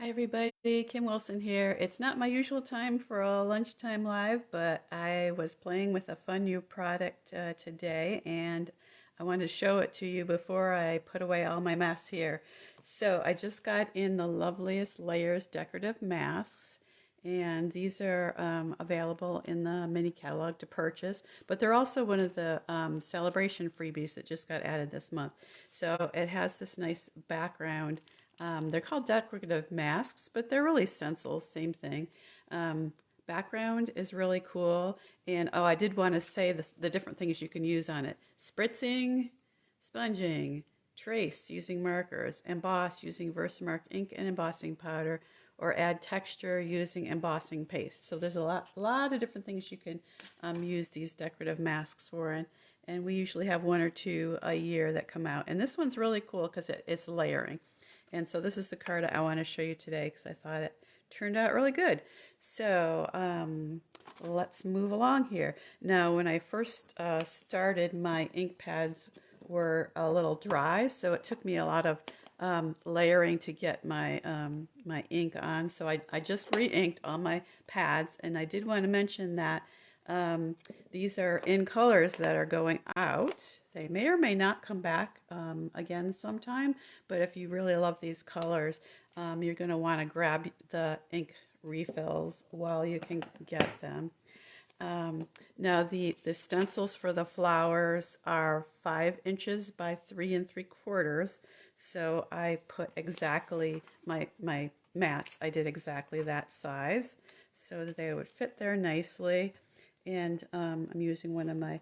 Hi everybody, Kim Wilson here. It's not my usual time for a lunchtime live, but I was playing with a fun new product today and I wanted to show it to you before I put away all my mess here. So I just got in the Loveliest Layers decorative masks, and these are available in the mini catalog to purchase, but they're also one of the celebration freebies that just got added this month. So it has this nice background. They're called decorative masks, but they're really stencils, same thing. Background is really cool. And oh, I did want to say the different things you can use on it. Spritzing, sponging, trace using markers, emboss using Versamark ink and embossing powder, or add texture using embossing paste. So there's a lot of different things you can use these decorative masks for. And we usually have one or two a year that come out. And this one's really cool because it's layering. And so this is the card I want to show you today because I thought it turned out really good. So let's move along here. Now, when I first started, my ink pads were a little dry, so it took me a lot of layering to get my my ink on. So I just re-inked all my pads, and I did want to mention that these are in colors that are going out. They may or may not come back again sometime, but if you really love these colors, you're going to want to grab the ink refills while you can get them. Now the stencils for the flowers are 5 inches by 3 3/4. So I put exactly my mats. I did exactly that size so that they would fit there nicely. And I'm using one of my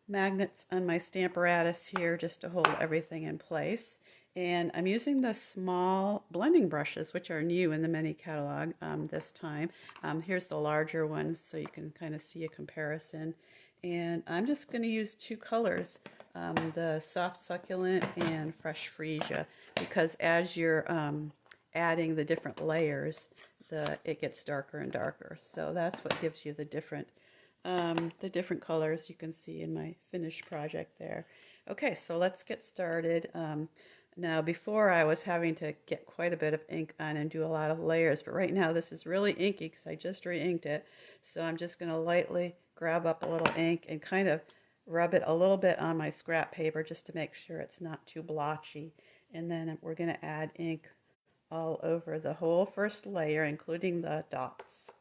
magnets on my Stamparatus here just to hold everything in place. And I'm using the small blending brushes, which are new in the mini catalog this time. Here's the larger ones so you can kind of see a comparison. And I'm just going to use 2 colors, the soft succulent and fresh freesia, because as you're adding the different layers, it gets darker and darker. So that's what gives you the different colors you can see in my finished project there. Okay, so let's get started. Now, before I was having to get quite a bit of ink on and do a lot of layers, but right now this is really inky because I just re-inked it. So I'm just going to lightly grab up a little ink and kind of rub it a little bit on my scrap paper just to make sure it's not too blotchy. And then we're going to add ink all over the whole first layer, including the dots.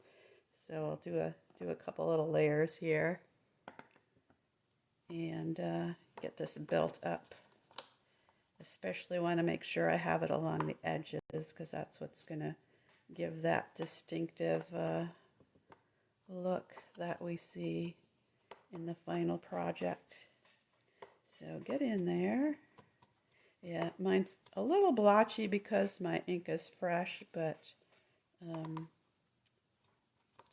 So I'll do a couple little layers here and get this built up. Especially want to make sure I have it along the edges because that's what's going to give that distinctive look that we see in the final project. So get in there. Yeah, mine's a little blotchy because my ink is fresh, but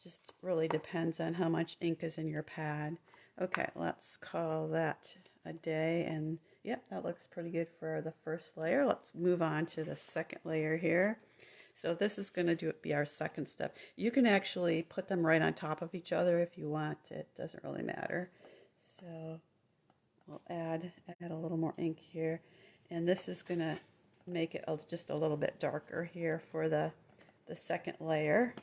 just really depends on how much ink is in your pad. Okay, let's call that a day, and yep, that looks pretty good for the first layer. Let's move on to the second layer here. So this is going to be our second step. You can actually put them right on top of each other if you want. It doesn't really matter. So we'll add a little more ink here, and this is going to make it just a little bit darker here for the second layer.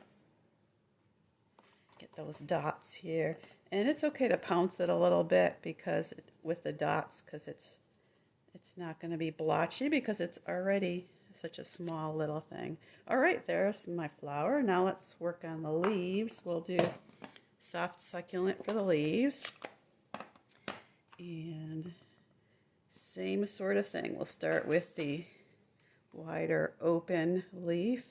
Get those dots here, and it's okay to pounce it a little bit because with the dots, because it's not going to be blotchy because it's already such a small little thing. All right, there's my flower. Now let's work on the leaves. We'll do soft succulent for the leaves, and same sort of thing. We'll start with the wider open leaf.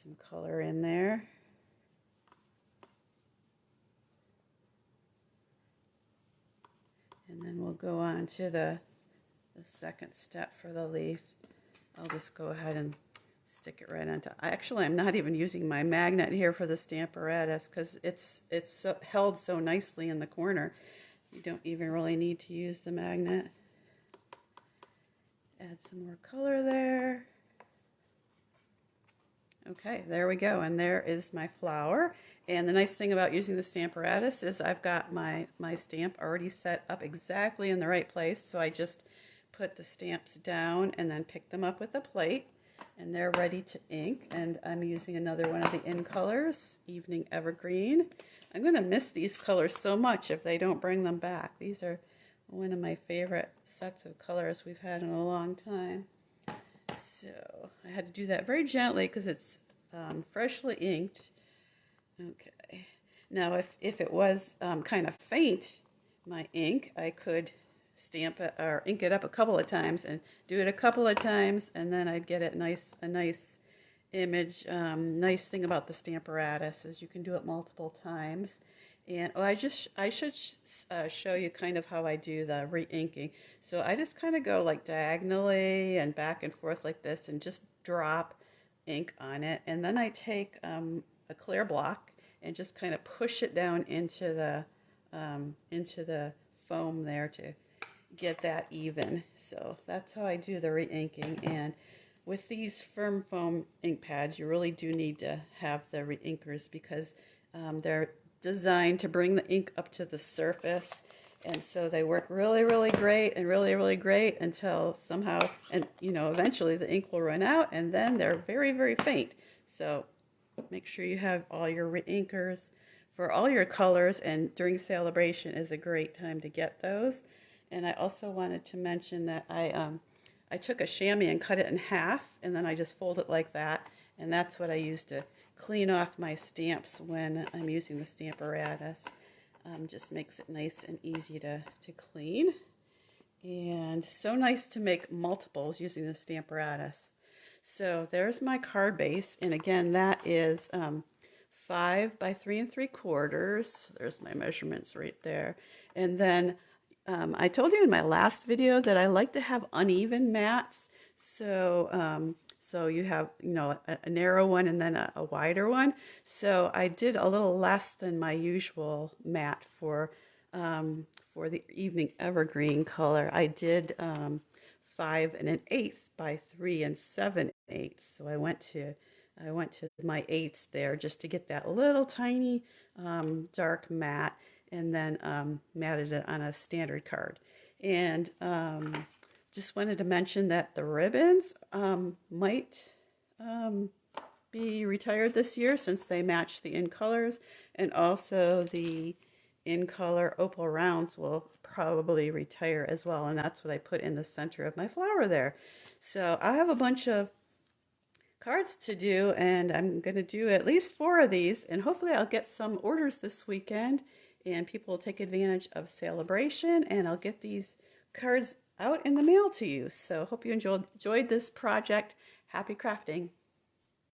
Some color in there. And then we'll go on to the second step for the leaf. I'll just go ahead and stick it right on top. Actually, I'm not even using my magnet here for the Stamparatus because it's held so nicely in the corner. You don't even really need to use the magnet. Add some more color there. Okay, there we go, and there is my flower. And the nice thing about using the Stamparatus is I've got my stamp already set up exactly in the right place, so I just put the stamps down and then pick them up with a plate, and they're ready to ink. And I'm using another one of the in colors, Evening Evergreen. I'm going to miss these colors so much if they don't bring them back. These are one of my favorite sets of colors we've had in a long time. So I had to do that very gently because it's freshly inked. Okay. Now if it was kind of faint, my ink, I could stamp it or ink it up a couple of times and do it a couple of times, and then I'd get it a nice image. Nice thing about the Stamparatus is you can do it multiple times. And I should show you kind of how I do the re-inking. So I just kind of go like diagonally and back and forth like this and just drop ink on it. And then I take a clear block and just kind of push it down into the foam there to get that even. So that's how I do the re-inking. And with these firm foam ink pads, you really do need to have the re-inkers because they're designed to bring the ink up to the surface, and so they work really great and really great until somehow, and eventually the ink will run out, and then they're very faint. So make sure you have all your re-inkers for all your colors, and during celebration is a great time to get those. And I also wanted to mention that I took a chamois and cut it in half, and then I just fold it like that, and that's what I use to clean off my stamps when I'm using the Stamparatus. Just makes it nice and easy to clean. And so nice to make multiples using the Stamparatus. So there's my card base, and again that is 5 by 3 3/4. There's my measurements right there. And then I told you in my last video that I like to have uneven mats. So so you have a narrow one and then a wider one. So I did a little less than my usual mat for the Evening Evergreen color. I did 5 1/8 by 3 7/8. So I went to my eighths there just to get that little tiny dark mat, and then matted it on a standard card. And just wanted to mention that the ribbons might be retired this year since they match the in colors, and also the in color opal rounds will probably retire as well, and that's what I put in the center of my flower there. So I have a bunch of cards to do, and I'm going to do at least 4 of these, and hopefully I'll get some orders this weekend and people will take advantage of celebration, and I'll get these cards out in the mail to you. So hope you enjoyed this project. Happy crafting.